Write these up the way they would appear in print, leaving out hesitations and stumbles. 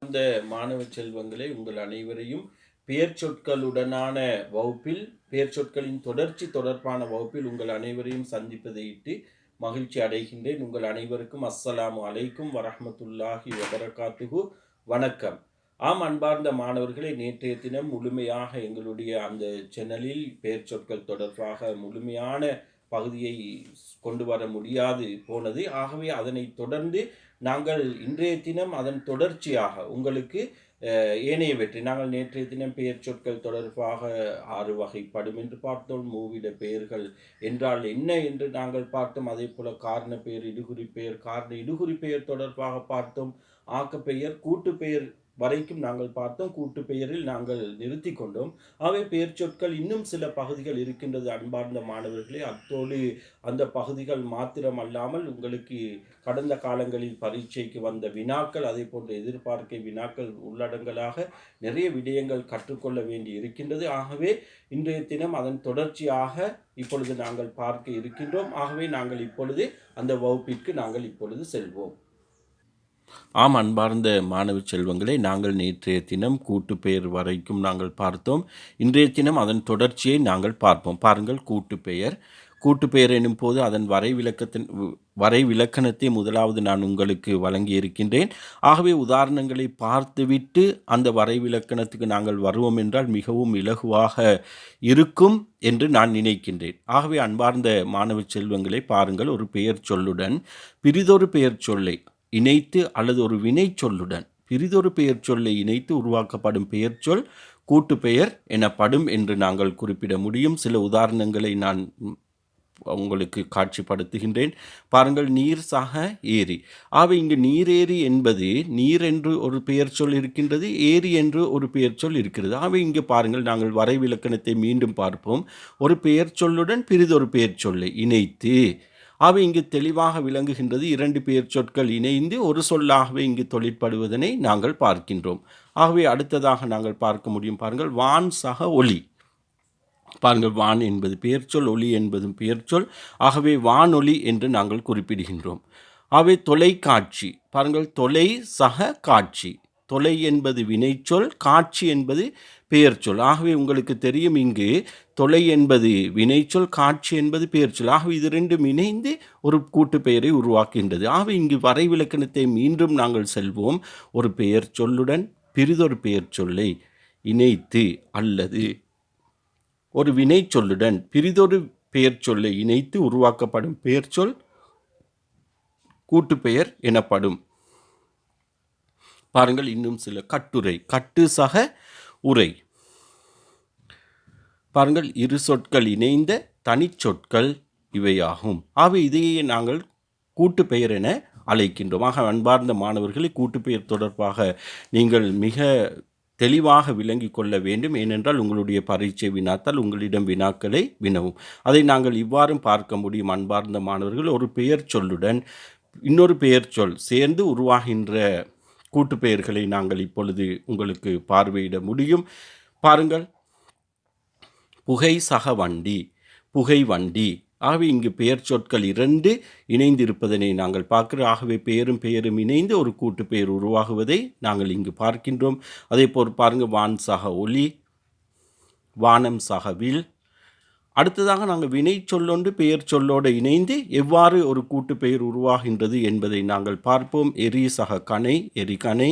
இந்த மாணவ செல்வங்களே, உங்கள் அனைவரையும் பெயர் சொற்களுடனான வகுப்பில், பெயர் சொற்களின் தொடர்ச்சி தொடர்பான வகுப்பில் உங்கள் அனைவரையும் சந்திப்பதை இட்டு மகிழ்ச்சி அடைகின்றேன். உங்கள் அனைவருக்கும் அஸ்ஸலாமு அலைக்கும் வரஹ்மத்துல்லாஹி வபரகாத்துஹு. வணக்கம். ஆம், அன்பார்ந்த மாணவர்களே, நேற்றைய தினம் முழுமையாக எங்களுடைய அந்த சேனலில் பெயர் சொற்கள் தொடர்பாக முழுமையான பகுதியை கொண்டு வர முடியாது போனது. ஆகவே அதனை தொடர்ந்து நாங்கள் இன்றைய தினம் அதன் தொடர்ச்சியாக உங்களுக்கு ஏனையவற்றை நாங்கள் நேற்றைய தினம் பெயர் சொற்கள் தொடர்பாக 6 வகைப்படும் என்று பார்த்தோம். மூவிட பெயர்கள் என்றால் என்ன என்று நாங்கள் பார்த்தோம். அதே போல காரண பெயர், இடுகுறி பெயர், காரண இடுகுறி பெயர் தொடர்பாக பார்த்தோம். ஆக்கப்பெயர், கூட்டு பெயர் வரைக்கும் நாங்கள் பார்த்தோம். கூட்டு பெயரில் நாங்கள் நிறுத்தி கொண்டோம். அவை பெயர் சொற்கள் இன்னும் சில பகுதிகள் இருக்கின்றது அன்பார்ந்த மாணவர்களே. அத்தோடு அந்த பகுதிகள் மாத்திரம் அல்லாமல் உங்களுக்கு கடந்த காலங்களில் பரீட்சைக்கு வந்த வினாக்கள், அதே போன்ற எதிர்பார்க்கை வினாக்கள் உள்ளடங்கலாக நிறைய விடயங்கள் கற்றுக்கொள்ள வேண்டி இருக்கின்றது. ஆகவே இன்றைய தினம் அதன் தொடர்ச்சியாக இப்பொழுது நாங்கள் பார்க்க இருக்கின்றோம். ஆகவே நாங்கள் இப்பொழுது அந்த வகுப்பிற்கு நாங்கள் இப்பொழுது செல்வோம். ஆம், அன்பார்ந்த மாணவ செல்வங்களே, நாங்கள் நேற்றைய தினம் கூட்டு பெயர் வரைக்கும் நாங்கள் பார்த்தோம். இன்றைய தினம் அதன் தொடர்ச்சியை நாங்கள் பார்ப்போம். பாருங்கள், கூட்டு பெயர். கூட்டு பெயர் எனும் போது அதன் வரை விலக்கணத்தை முதலாவது நான் உங்களுக்கு வழங்கி இருக்கின்றேன். ஆகவே உதாரணங்களை பார்த்துவிட்டு அந்த வரை விலக்கணத்துக்கு நாங்கள் வருவோம் என்றால் மிகவும் இலகுவாக இருக்கும் என்று நான் நினைக்கின்றேன். ஆகவே அன்பார்ந்த மாணவ செல்வங்களை பாருங்கள், ஒரு பெயர் சொல்லுடன் பிறிதொரு பெயர் சொல்லை இணைத்து அல்லது ஒரு வினை சொல்லுடன் பிறிதொரு பெயர் சொல்லை இணைத்து உருவாக்கப்படும் பெயர் சொல் கூட்டு பெயர் எனப்படும் என்று நாங்கள் குறிப்பிட முடியும். சில உதாரணங்களை நான் உங்களுக்கு காட்சிப்படுத்துகின்றேன். பாருங்கள், நீர் சக ஏரி. ஆக இங்கு நீரேரி என்பது நீர் என்று ஒரு பெயர் சொல் இருக்கின்றது, ஏரி என்று ஒரு பெயர் சொல் இருக்கிறது. ஆக இங்கு பாருங்கள், நாங்கள் வரை விலக்கணத்தை மீண்டும் பார்ப்போம். ஒரு பெயர் சொல்லுடன் பிறிதொரு பெயர் சொல்லை இணைத்து, அவை இங்கு தெளிவாக விளங்குகின்றது. 2 பெயர் சொற்கள் இணைந்து ஒரு சொல்லாகவே இங்கு தொழிற்படுவதனை நாங்கள் பார்க்கின்றோம். ஆகவே அடுத்ததாக நாங்கள் பார்க்க முடியும். பாருங்கள், வான் சக ஒளி. பாருங்கள், வான் என்பது பெயர்ச்சொல், ஒளி என்பதும் பெயர்ச்சொல். ஆகவே வானொலி என்று நாங்கள் குறிப்பிடுகின்றோம். ஆகவே தொலைக்காட்சி. பாருங்கள், தொலை சக காட்சி. தொலை என்பது வினைச்சொல், காட்சி என்பது பெயர்ச்சொல். ஆகவே உங்களுக்கு தெரியும், இங்கு தொலை என்பது வினைச்சொல், காட்சி என்பது பெயர்ச்சொல். ஆகவே இது ரெண்டும் இணைந்து ஒரு கூட்டு பெயரை உருவாக்குகின்றது. ஆகவே இங்கு வரை விலக்கணத்தை மீண்டும் நாங்கள் செல்வோம். ஒரு பெயர் சொல்லுடன் பிறிதொரு பெயர் சொல்லை இணைத்து அல்லது ஒரு வினை சொல்லுடன் பிறிதொரு பெயர் சொல்லை இணைத்து உருவாக்கப்படும் பெயர் சொல் கூட்டு பெயர் எனப்படும். பாருங்கள், இன்னும் சில. கட்டுரை. கட்டு சக உரை. பாருங்கள், இரு சொற்கள் இணைந்த தனிச்சொற்கள் இவையாகும். ஆகவே இதையே நாங்கள் கூட்டு பெயர் என அழைக்கின்றோம். ஆக அன்பார்ந்த மாணவர்களை, கூட்டு பெயர் தொடர்பாக நீங்கள் மிக தெளிவாக விளங்கி கொள்ள வேண்டும். ஏனென்றால் உங்களுடைய பரீட்சை வினாத்தால் உங்களிடம் வினாக்களை வினவும். அதை நாங்கள் இவ்வாறும் பார்க்க முடியும். அன்பார்ந்த மாணவர்கள், ஒரு பெயர் சொல்லுடன் இன்னொரு பெயர் சொல் சேர்ந்து உருவாகின்ற கூட்டு பெயர்களை நாங்கள் இப்பொழுது உங்களுக்கு பார்வையிட முடியும். பாருங்கள், புகை சக வண்டி. புகை வண்டி. ஆகவே இங்கு பெயர் சொற்கள் 2 இணைந்திருப்பதனை நாங்கள் பார்க்கிறோம். ஆகவே பெயரும் இணைந்து ஒரு கூட்டு பெயர் உருவாகுவதை நாங்கள் இங்கு பார்க்கின்றோம். அதே போல் பாருங்கள், வான் சக ஒளி, வானம் சக வில். அடுத்ததாக நாங்கள் வினை சொல்லொன்று பெயர் சொல்லோடு இணைந்து எவ்வாறு ஒரு கூட்டு பெயர் உருவாகின்றது என்பதை நாங்கள் பார்ப்போம். எரி சக கணை, எரிகணை.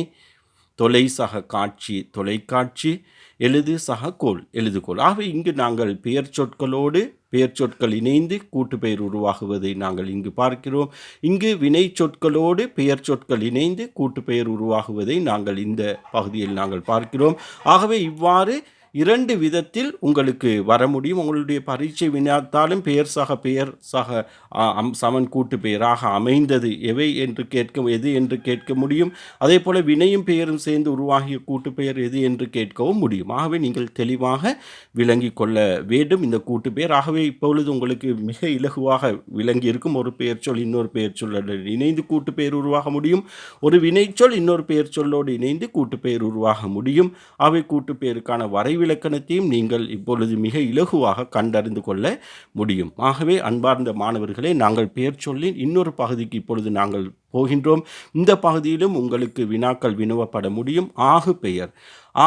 தொலை சக காட்சி, தொலைக்காட்சி. எழுது சக கோல், எழுதுகோல். ஆகவே இங்கு நாங்கள் பெயர் சொற்களோடு பெயர் சொற்கள் இணைந்து கூட்டு பெயர் உருவாகுவதை நாங்கள் இங்கு பார்க்கிறோம். இங்கு வினை சொற்களோடு பெயர் சொற்கள் இணைந்து கூட்டு பெயர் உருவாகுவதை நாங்கள் இந்த பகுதியில் நாங்கள் பார்க்கிறோம். ஆகவே இவ்வாறு 2 விதத்தில் உங்களுக்கு வர முடியும். உங்களுடைய பரீட்சை வினாத்தாலும் பெயர் சக சமன் கூட்டு பெயராக அமைந்தது எது என்று கேட்க முடியும். அதே போல வினையும் பெயரும் சேர்ந்து உருவாகிய கூட்டு பெயர் எது என்று கேட்கவும் முடியும். ஆகவே நீங்கள் தெளிவாக விளங்கி கொள்ள வேண்டும் இந்த கூட்டு பெயர். ஆகவே இப்பொழுது உங்களுக்கு மிக இலகுவாக விளங்கி இருக்கும். ஒரு பெயர் சொல் இன்னொரு பெயர் சொல்லோடு இணைந்து கூட்டு பெயர் உருவாக முடியும். ஒரு வினைச்சொல் இன்னொரு பெயர் சொல்லோடு இணைந்து கூட்டு பெயர் உருவாக முடியும். ஆகவே கூட்டு பெயருக்கான வரைவிலக்கணம் இலக்கணத்தையும் நீங்கள் இப்பொழுது மிக இலகுவாக கண்டறிந்து கொள்ள முடியும். ஆகவே அன்பார்ந்த மாணவர்களே, நாங்கள் பெயர் சொல்லின் இன்னொரு பகுதிக்கு இப்பொழுது நாங்கள் போகின்றோம். இந்த பகுதியிலும் உங்களுக்கு வினாக்கள் வினவப்பட முடியும். ஆகு பெயர்.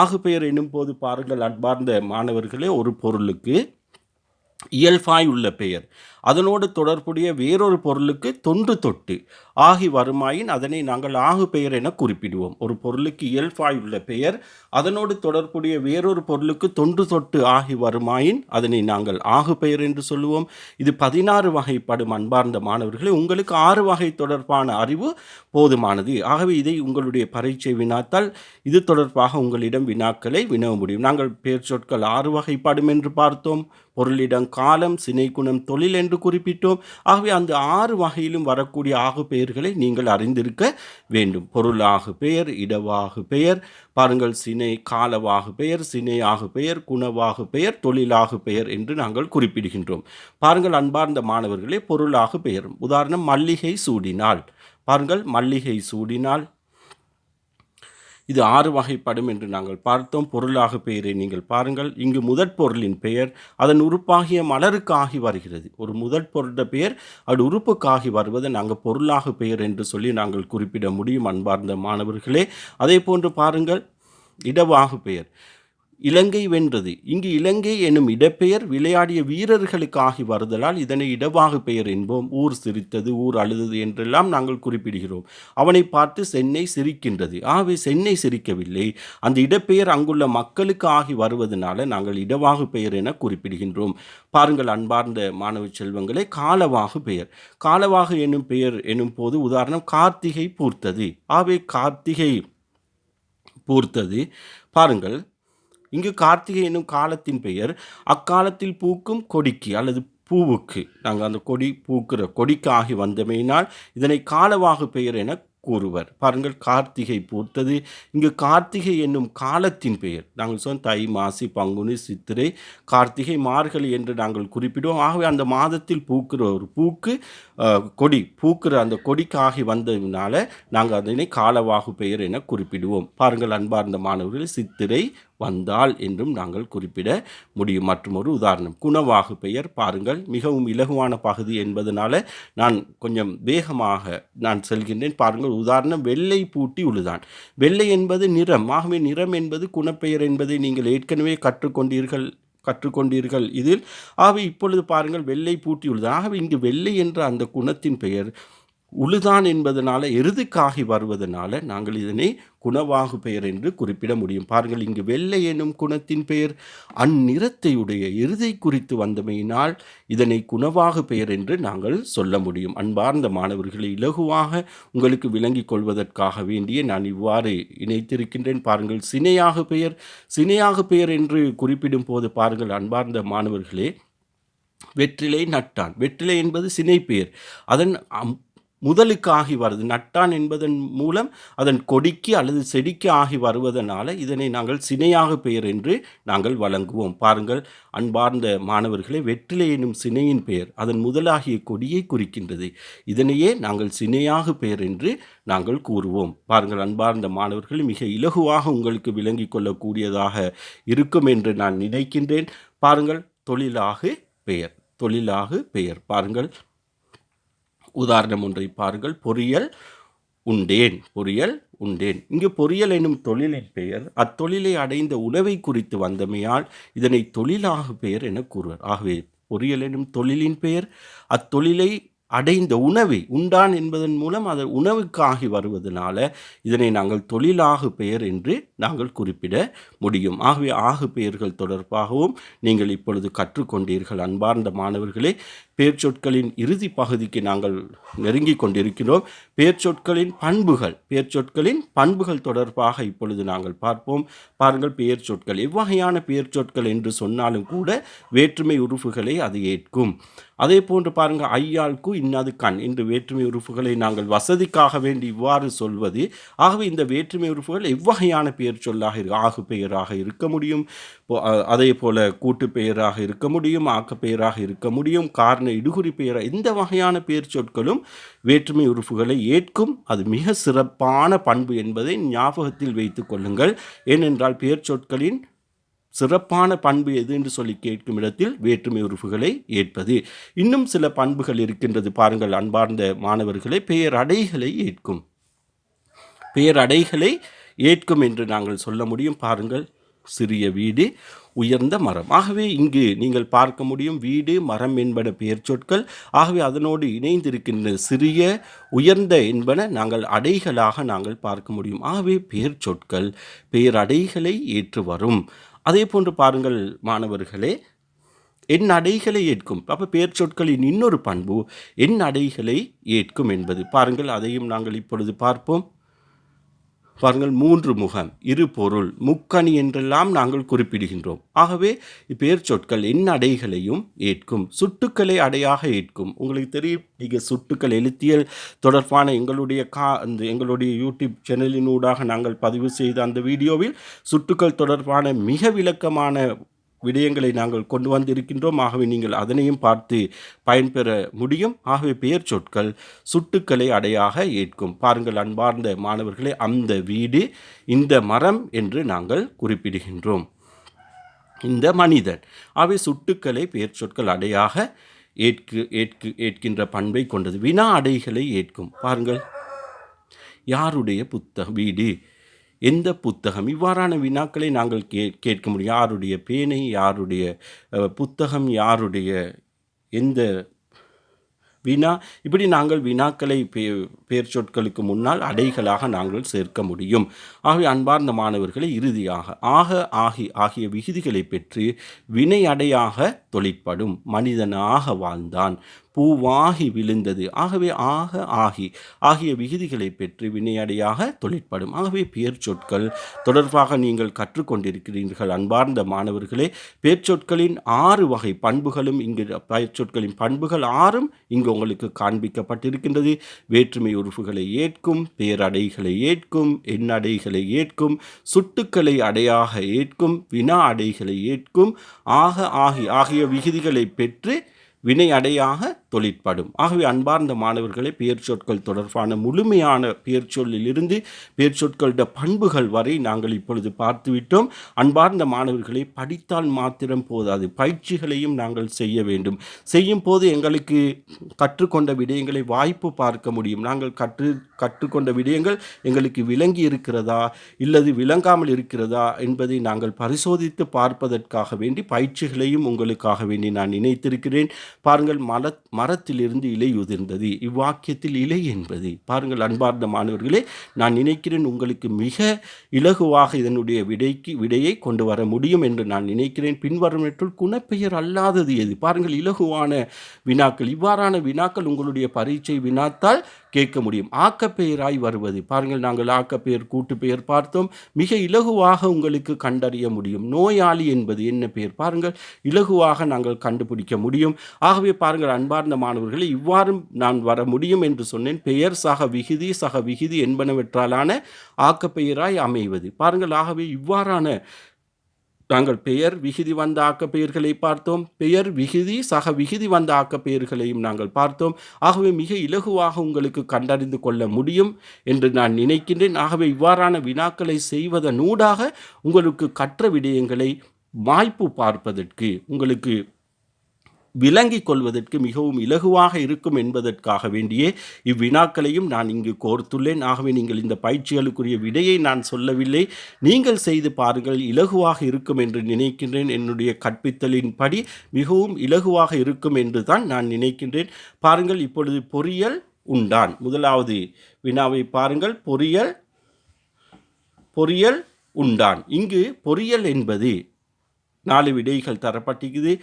ஆகு பெயர் என்னும் போது பாருங்கள் அன்பார்ந்த மாணவர்களே, ஒரு பொருளுக்கு இயல்பாய் உள்ள பெயர் அதனோடு தொடர்புடைய வேறொரு பொருளுக்கு தொன்று தொட்டு ஆகி வருமாயின் அதனை நாங்கள் ஆகு பெயர் என குறிப்பிடுவோம். ஒரு பொருளுக்கு இயல்பாய் உள்ள பெயர் அதனோடு தொடர்புடைய வேறொரு பொருளுக்கு தொன்று தொட்டு ஆகி வருமாயின் அதனை நாங்கள் ஆகு பெயர் என்று சொல்லுவோம். இது 16 வகைப்படும் அன்பார்ந்த மாணவர்களே. உங்களுக்கு 6 வகை தொடர்பான அறிவு போதுமானது. ஆகவே இதை உங்களுடைய பரீட்சை வினாத்தால் இது தொடர்பாக உங்களிடம் வினாக்களை வினவ முடியும். நாங்கள் பெயர் சொற்கள் 6 வகைப்படும் என்று பார்த்தோம். பொருளிடம், காலம், சினை, குணம், தொழில் என்று குறிப்பிட்டோம். ஆகவே அந்த 6 வகையிலும் வரக்கூடிய ஆகு பெயர்களை நீங்கள் அறிந்திருக்க வேண்டும். பொருளாகு பெயர், இடவாகு பெயர், பாருங்கள் சினை காலவாகு பெயர், சினை ஆகு பெயர், குணவாகு பெயர், தொழிலாகு பெயர் என்று நாங்கள் குறிப்பிடுகின்றோம். பாருங்கள் அன்பார்ந்த மாணவர்களே, பொருளாகு பெயர் உதாரணம் மல்லிகை சூடினால். பாருங்கள் மல்லிகை சூடினால் இது 6 வகைப்படும் என்று நாங்கள் பார்த்தோம். பொருளாக பெயரை நீங்கள் பாருங்கள். இங்கு முதற் பொருளின் பெயர் அதன் உறுப்பாகிய மலருக்காகி வருகிறது. ஒரு முதற் பொருட பெயர் அது உறுப்புக்காகி வருவதை நாங்கள் பொருளாக பெயர் என்று சொல்லி நாங்கள் குறிப்பிட முடியும் அன்பார்ந்த மாணவர்களே. அதே போன்று பாருங்கள் இடவாகு பெயர் இலங்கை வென்றது. இங்கு இலங்கை எனும் இடப்பெயர் விளையாடிய வீரர்களுக்கு ஆகி வருதலால் இதனை இடவாகு பெயர் என்போம். ஊர் சிரித்தது, ஊர் அழுதது என்றெல்லாம் நாங்கள் குறிப்பிடுகிறோம். அவனை பார்த்து சென்னை சிரிக்கின்றது. ஆகவே சென்னை சிரிக்கவில்லை, அந்த இடப்பெயர் அங்குள்ள மக்களுக்கு ஆகி வருவதனால நாங்கள் இடவாகு பெயர் என குறிப்பிடுகின்றோம். பாருங்கள் அன்பார்ந்த மாணவ செல்வங்களே, காலவாகு பெயர். காலவாகு எனும் பெயர் எனும் போது உதாரணம் கார்த்திகை பூர்த்தது. ஆகவே கார்த்திகை பூர்த்தது. பாருங்கள் இங்கு கார்த்திகை என்னும் காலத்தின் பெயர் அக்காலத்தில் பூக்கும் கொடிக்கு அல்லது பூவுக்கு நாங்கள் அந்த கொடி பூக்கிற கொடிக்கு ஆகி வந்தமையினால் இதனை காலவாகு பெயர் என கூறுவர். பாருங்கள் கார்த்திகை பூர்த்தது. இங்கு கார்த்திகை என்னும் காலத்தின் பெயர் நாங்கள் சொன்ன தை, மாசி, பங்குனி, சித்திரை, கார்த்திகை, மார்கழி என்று நாங்கள் குறிப்பிடுவோம். ஆகவே அந்த மாதத்தில் பூக்கிற ஒரு பூக்கு கொடி பூக்கிற அந்த கொடிக்கு ஆகி வந்ததுனால நாங்கள் அதனை காலவாகு பெயர் என குறிப்பிடுவோம். பாருங்கள் அன்பார்ந்த மாணவர்கள், சித்திரை வந்தால் என்றும் நாங்கள் குறிப்பிட முடியும். மற்றும் ஒரு உதாரணம் குணவாகு பெயர். பாருங்கள் மிகவும் இலகுவான பகுதி என்பதனால நான் கொஞ்சம் வேகமாக நான் செல்கின்றேன். பாருங்கள் உதாரணம் வெள்ளை பூட்டி உழுதான். வெள்ளை என்பது நிறம். ஆகவே நிறம் என்பது குணப்பெயர் என்பதை நீங்கள் ஏற்கனவே கற்றுக்கொண்டீர்கள் இதில். ஆகவே இப்பொழுது பாருங்கள் வெள்ளை பூட்டி உழுதான். ஆகவே இங்கு வெள்ளை என்ற அந்த குணத்தின் பெயர் உழுதான் என்பதனால எருதுக்காகி வருவதனால நாங்கள் இதனை குணவாகு பெயர் என்று குறிப்பிட முடியும். பாருங்கள் இங்கு வெள்ளை எனும் குணத்தின் பெயர் அந்நிறத்தையுடைய எருதை குறித்து வந்தமையினால் இதனை குணவாகு பெயர் என்று நாங்கள் சொல்ல முடியும். அன்பார்ந்த மாணவர்களை இலகுவாக உங்களுக்கு விளங்கிக் கொள்வதற்காக வேண்டிய நான் இவ்வாறு இணைத்திருக்கின்றேன். பாருங்கள் சினையாகு பெயர். சினையாகு பெயர் என்று குறிப்பிடும் போது பாருங்கள் அன்பார்ந்த மாணவர்களே, வெற்றிலை நட்டான். வெற்றிலை என்பது சினை பெயர். அதன் முதலுக்கு ஆகி வருது. நட்டான் என்பதன் மூலம் அதன் கொடிக்கு அல்லது செடிக்கு ஆகி வருவதனால இதனை நாங்கள் சினையாக பெயர் என்று நாங்கள் வழங்குவோம். பாருங்கள் அன்பார்ந்த மாணவர்களே, வெற்றிலை எனும் சினையின் பெயர் அதன் முதலாகிய கொடியை குறிக்கின்றது. இதனையே நாங்கள் சினையாக பெயர் என்று நாங்கள் கூறுவோம். பாருங்கள் அன்பார்ந்த மாணவர்கள், மிக இலகுவாக உங்களுக்கு விளங்கிக் கொள்ளக்கூடியதாக இருக்கும் என்று நான் நினைக்கின்றேன். பாருங்கள் தொழிலாகு பெயர். தொழிலாகு பெயர். பாருங்கள் உதாரணம் ஒன்றை பாருங்கள். பொறியல் உண்டேன். பொறியல் உண்டேன். இங்கு பொறியல் எனும் தொழிலின் பெயர் அத்தொழிலை அடைந்த உணவை குறித்து வந்தமையால் இதனை தொழிலாகு பெயர் என கூறுவர். ஆகவே பொறியல் எனும் தொழிலின் பெயர் அத்தொழிலை அடைந்த உணவை உண்டான் என்பதன் மூலம் அது உணவுக்காகி வருவதனால இதனை நாங்கள் தொழிலாகு பெயர் என்று நாங்கள் குறிப்பிட முடியும். ஆகவே ஆகு பெயர்கள் தொடர்பாகவும் நீங்கள் இப்பொழுது கற்றுக்கொண்டீர்கள். அன்பார்ந்த மாணவர்களே, பெயர்ச்சொற்களின் இறுதி பகுதிக்கு நாங்கள் நெருங்கி கொண்டிருக்கிறோம். பெயர்ச்சொற்களின் பண்புகள் தொடர்பாக இப்பொழுது நாங்கள் பார்ப்போம். பாருங்கள் பெயர்ச்சொற்கள் எவ்வகையான பெயர்ச்சொற்கள் என்று சொன்னாலும் கூட வேற்றுமை உறுப்புகளை அது ஏற்கும். அதே போன்று பாருங்கள் ஐயாளுக்கு இன்னாது கண் என்று வேற்றுமை உறுப்புகளை நாங்கள் வசதிக்காக வேண்டி இவ்வாறு சொல்வது. ஆகவே இந்த வேற்றுமை உறுப்புகள் எவ்வகையான பெயர் சொல்லாக ஆகு பெயராக இருக்க முடியும், அதே போல கூட்டு பெயராக இருக்க முடியும், ஆக்க பெயராக இருக்க முடியும், காரண இடுகுறி பெயராக எந்த வகையான பெயர் சொற்களும் வேற்றுமை உறுப்புகளை ஏற்கும். அது மிக சிறப்பான பண்பு என்பதை ஞாபகத்தில் வைத்துக் கொள்ளுங்கள். ஏனென்றால் பெயர் சொற்களின் சிறப்பான பண்பு எது என்று சொல்லி கேட்கும் இடத்தில் வேற்றுமை உறுப்புகளை ஏற்பது. இன்னும் சில பண்புகள் இருக்கின்றது பாருங்கள் அன்பார்ந்த மாணவர்களை. பெயரடைகளை ஏற்கும். பெயரடைகளை ஏற்கும் என்று நாங்கள் சொல்ல முடியும். பாருங்கள், சிறிய வீடு, உயர்ந்த மரம். ஆகவே இங்கு நீங்கள் பார்க்க முடியும் வீடு மரம் என்பன பெயர் சொற்கள். ஆகவே அதனோடு இணைந்திருக்கின்ற சிறிய உயர்ந்த என்பன நாங்கள் அடைகளாக நாங்கள் பார்க்க முடியும். ஆகவே பெயர் சொற்கள் பெயரடைகளை ஏற்று வரும். அதே போன்று பாருங்கள் மாணவர்களே, என் அடைகளை ஏற்கும். அப்போ பெயர் சொற்களின் இன்னொரு பண்பு என் அடைகளை ஏற்கும் என்பது. பாருங்கள், அதையும் நாங்கள் இப்பொழுது பார்ப்போம். பாருங்கள், 3 முகம், 2 பொருள், முக்கணி என்றெல்லாம் நாங்கள் குறிப்பிடுகின்றோம். ஆகவே பெயர் சொற்கள் என் அடைகளையும் ஏற்கும். சுட்டுக்களை அடையாக ஏற்கும். உங்களுக்கு தெரியும், நீங்கள் சுட்டுக்கள் எழுத்தியல் தொடர்பான எங்களுடைய யூடியூப் சேனலினூடாக நாங்கள் பதிவு செய்த அந்த வீடியோவில் சுட்டுக்கள் தொடர்பான மிக விளக்கமான விடயங்களை நாங்கள் கொண்டு வந்திருக்கின்றோம். ஆகவே நீங்கள் அதனையும் பார்த்து பயன்பெற முடியும். ஆகவே பெயர் சொற்கள் சுட்டுக்களை அடையாக ஏற்கும். பாருங்கள் அன்பார்ந்த மாணவர்களே, அந்த வீடு, இந்த மரம் என்று நாங்கள் குறிப்பிடுகின்றோம். இந்த மனிதன். ஆகவே சுட்டுக்களை பெயர் சொற்கள் அடையாக ஏற்கின்ற பண்பை கொண்டது. வினா அடைகளை ஏற்கும். பாருங்கள், யாருடைய வீடு, எந்த புத்தகம், இவ்வாறான வினாக்களை நாங்கள் கேட்க முடியும். யாருடைய பேனை, யாருடைய புத்தகம், யாருடைய எந்த வினா, இப்படி நாங்கள் வினாக்களை பெயர் சொற்களுக்கு முன்னால் அடைகளாக நாங்கள் சேர்க்க முடியும். ஆகவே அன்பார்ந்த மாணவர்களை, இறுதியாக ஆக ஆகி ஆகிய விகுதிகளை பெற்று வினை அடையாக தொழிற்படும். மனிதனாக வாழ்ந்தான், பூவாகி விழுந்தது. ஆகவே ஆக ஆகி ஆகிய விகுதிகளை பெற்று வினையடையாக தொழிற்படும். ஆகவே பெயர் சொற்கள் தொடர்பாக நீங்கள் கற்றுக்கொண்டிருக்கிறீர்கள் அன்பார்ந்த மாணவர்களே. பெயர் சொற்களின் 6 வகை பண்புகளும் இங்கு, பெயர் சொற்களின் பண்புகள் 6ம் இங்கு உங்களுக்கு காண்பிக்கப்பட்டிருக்கின்றது. வேற்றுமை உறுப்புகளை ஏற்கும், பெயரடைகளை ஏற்கும், எண்ணடைகளை ஏற்கும், சுட்டுக்களை அடையாக ஏற்கும், வினா அடைகளை ஏற்கும், ஆக ஆகி ஆகிய விகுதிகளை பெற்று வினை அடையாக தொழிற்படும். ஆகவே அன்பார்ந்த மாணவர்களை, பெயர் சொற்கள் தொடர்பான முழுமையான பெயர் சொல்லிலிருந்து பெயர் சொற்களோட பண்புகள் வரை நாங்கள் இப்பொழுது பார்த்துவிட்டோம். அன்பார்ந்த மாணவர்களை, படித்தால் மாத்திரம் போதாது, பயிற்சிகளையும் நாங்கள் செய்ய வேண்டும். செய்யும் போது எங்களுக்கு கற்றுக்கொண்ட விடயங்களை வாய்ப்பு பார்க்க முடியும். நாங்கள் கற்றுக்கொண்ட விடயங்கள் எங்களுக்கு விளங்கி இருக்கிறதா இல்லது விளங்காமல் இருக்கிறதா என்பதை நாங்கள் பரிசோதித்து பார்ப்பதற்காக வேண்டி பயிற்சிகளையும் உங்களுக்காக வேண்டி நான் நினைத்திருக்கிறேன். பாருங்கள், மரத்திலிருந்து இலை உதிர்ந்தது. இவ்வாக்கியத்தில் இலை என்பது பாருங்கள் அன்பார்ந்த மாணவர்களே, நான் நினைக்கிறேன் உங்களுக்கு மிக இலகுவாக இதனுடைய விடையை கொண்டு வர முடியும் என்று நான் நினைக்கிறேன். பின்வருவற்றுள் குணப்பெயர் அல்லாதது எது? பாருங்கள், இலகுவான வினாக்கள். இவ்வாறான வினாக்கள் உங்களுடைய பரீட்சை வினாத்தால் கேட்க முடியும். ஆக்கப்பெயராய் வருவது. பாருங்கள், நாங்கள் ஆக்கப்பெயர் கூட்டு பெயர் பார்த்தோம். மிக இலகுவாக உங்களுக்கு கண்டறிய முடியும். நோயாளி என்பது என்ன பெயர்? பாருங்கள், இலகுவாக நாங்கள் கண்டுபிடிக்க முடியும். ஆகவே பாருங்கள் அன்பார்ந்த மாணவர்களே, இவ்வாறு நான் வர முடியும் என்று சொன்னேன். பெயர் சக விகுதி என்பனவற்றாலான ஆக்கப்பெயராய் அமைவது. பாருங்கள், ஆகவே இவ்வாறான நாங்கள் பெயர் விகுதி வந்த ஆக்கப்பெயர்களை பார்த்தோம். பெயர் விகுதி சக விகுதி வந்த ஆக்கப்பெயர்களையும் நாங்கள் பார்த்தோம். ஆகவே மிக இலகுவாக உங்களுக்கு கண்டறிந்து கொள்ள முடியும் என்று நான் நினைக்கின்றேன். ஆகவே இவ்வாறான வினாக்களை செய்வதனூடாக உங்களுக்கு கற்ற விடயங்களை வாய்ப்பு பார்ப்பதற்கு, உங்களுக்கு விளங்கிக் கொள்வதற்கு மிகவும் இலகுவாக இருக்கும் என்பதற்காக வேண்டியே இவ்வினாக்களையும் நான் இங்கு கோர்த்துள்ளேன். ஆகவே நீங்கள் இந்த பயிற்சிகளுக்குரிய விடையை நான் சொல்லவில்லை, நீங்கள் செய்து பாருங்கள். இலகுவாக இருக்கும் என்று நினைக்கின்றேன். என்னுடைய கற்பித்தலின்படி மிகவும் இலகுவாக இருக்கும் என்று தான் நான் நினைக்கின்றேன். பாருங்கள், இப்பொழுது பொறியியல் உண்டான். முதலாவது வினாவை பாருங்கள். பொறியியல் உண்டான். இங்கு பொறியியல் என்பது 4 விடைகள் தரப்பட்டிருக்குது.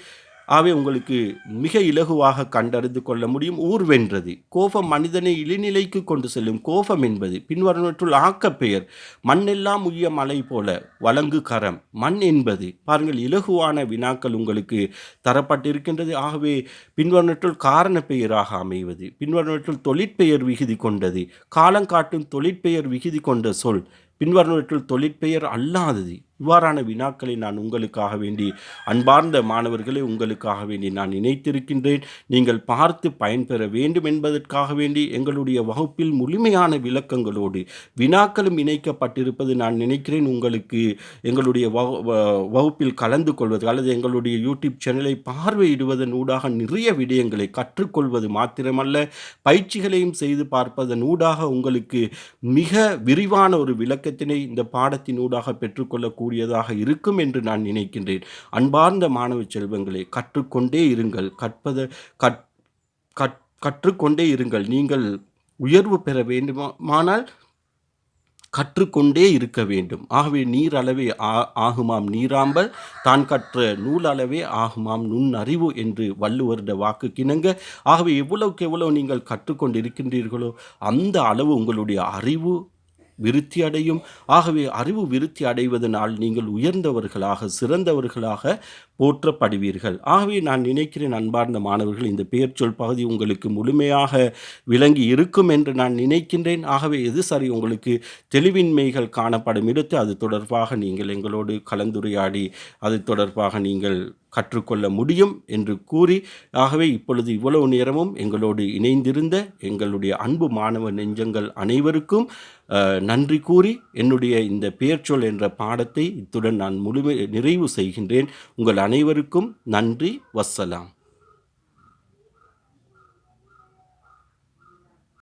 ஆகவே உங்களுக்கு மிக இலகுவாக கண்டறிந்து கொள்ள முடியும். ஊர் வென்றது. கோபம் மனிதனை இழிநிலைக்கு கொண்டு செல்லும். கோபம் என்பது பின்வருவற்றுள் ஆக்கப்பெயர். மண்ணெல்லாம் உய்ய மலை போல. வழங்கு கரம். மண் என்பது பாருங்கள் இலகுவான வினாக்கள் உங்களுக்கு தரப்பட்டிருக்கின்றது. ஆகவே பின்வருவற்றுள் காரண பெயராக அமைவது. பின்வருவற்றுள் தொழிற்பெயர் விகுதி கொண்டது. காலங்காட்டும் தொழிற்பெயர் விகுதி கொண்ட சொல். பின்வருவற்றுள் தொழிற்பெயர் அல்லாதது. இவ்வாறான வினாக்களை நான் உங்களுக்காக வேண்டி அன்பார்ந்த மாணவர்களை உங்களுக்காக வேண்டி நான் இணைத்திருக்கின்றேன். நீங்கள் பார்த்து பயன்பெற வேண்டும் என்பதற்காக வேண்டி எங்களுடைய வகுப்பில் முழுமையான விளக்கங்களோடு வினாக்களும் இணைக்கப்பட்டிருப்பது நான் நினைக்கிறேன் உங்களுக்கு எங்களுடைய வகுப்பில் கலந்து கொள்வது அல்லது எங்களுடைய யூடியூப் சேனலை பார்வையிடுவதன் ஊடாக நிறைய விடயங்களை கற்றுக்கொள்வது மாத்திரமல்ல, பயிற்சிகளையும் செய்து பார்ப்பதன் ஊடாக உங்களுக்கு மிக விரிவான ஒரு விளக்கத்தினை இந்த பாடத்தின் ஊடாக பெற்றுக்கொள்ளக்கூடியதாக இருக்கும் என்று நான் நினைக்கின்றேன். அன்பார்ந்த மாணவ செல்வங்களே, கற்றுக்கொண்டே இருங்கள். கற்றுக்கொண்டே இருங்கள். நீங்கள் உயர்வு பெற வேண்டுமானால் கற்றுக்கொண்டே இருக்க வேண்டும். ஆகவே நீர் அளவே ஆகுமாம் நீராம்பல், தான் கற்ற நூல் அளவே ஆகுமாம் நுண்ணறிவு என்று வள்ளுவருடைய வாக்கு கிணங்க. ஆகவே எவ்வளவுக்கு எவ்வளவு நீங்கள் கற்றுக்கொண்டு இருக்கின்றீர்களோ அந்த அளவு உங்களுடைய அறிவு விருத்தி அடையும். ஆகவே அறிவு விருத்தி அடைவதனால் நீங்கள் உயர்ந்தவர்களாக சிறந்தவர்களாக போற்றப்படுவீர்கள். ஆகவே நான் நினைக்கிறேன் அன்பார்ந்த மாணவர்கள், இந்த பெயர்ச்சொல் பகுதி உங்களுக்கு முழுமையாக விளங்கி இருக்கும் என்று நான் நினைக்கின்றேன். ஆகவே எது சரி உங்களுக்கு தெளிவின்மைகள் காணப்படும் இடத்து அது தொடர்பாக நீங்கள் எங்களோடு கலந்துரையாடி அது தொடர்பாக நீங்கள் கற்றுக்கொள்ள முடியும் என்று கூறி, ஆகவே இப்பொழுது இவ்வளவு நேரமும் எங்களோடு இணைந்திருந்த எங்களுடைய அன்பு மாணவ நெஞ்சங்கள் அனைவருக்கும் நன்றி கூறி என்னுடைய இந்த பெயர்ச்சொல் என்ற பாடத்தை இத்துடன் நான் நிறைவு செய்கின்றேன். உங்கள் அனைவருக்கும் நன்றி. வஸ்ஸலாம்.